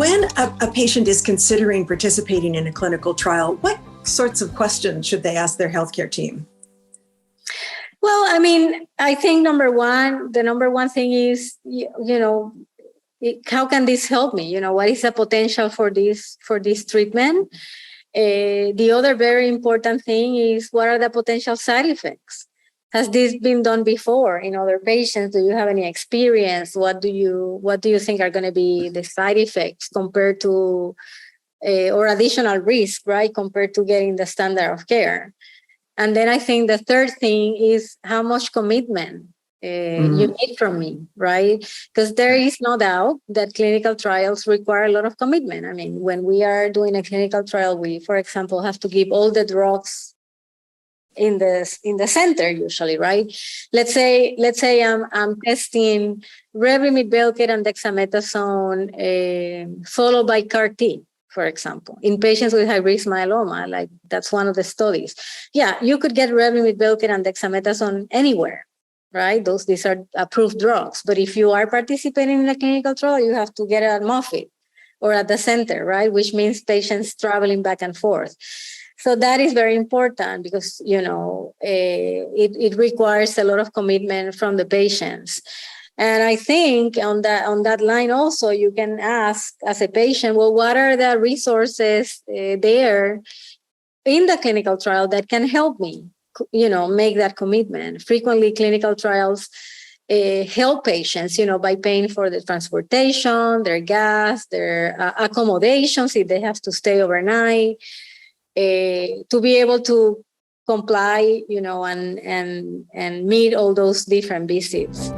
When a patient is considering participating in a clinical trial, what sorts of questions should they ask their healthcare team? Well, I mean, I think the number one thing is, how can this help me? What is the potential for this treatment? The other very important thing is, what are the potential side effects? Has this been done before in other patients? Do you have any experience? What do you think are going to be the side effects compared to or additional risk, right, compared to getting the standard of care? And then I think the third thing is how much commitment you need from me, right? Because there is no doubt that clinical trials require a lot of commitment. I mean, when we are doing a clinical trial, we, for example, have to give all the drugs in the center usually, right? Let's say I'm testing Revlimid, Velcade, and dexamethasone followed by CAR T, for example, in patients with high-risk myeloma. Like, that's one of the studies. Yeah, you could get Revlimid, Velcade, and dexamethasone anywhere, right? These are approved drugs. But if you are participating in a clinical trial, you have to get it at Moffitt or at the center, right? Which means patients traveling back and forth. So that is very important because, it requires a lot of commitment from the patients. And I think on that line also, you can ask as a patient, well, what are the resources there in the clinical trial that can help me, make that commitment? Frequently, clinical trials help patients, by paying for the transportation, their gas, their accommodations if they have to stay overnight, to be able to comply, and meet all those different visits.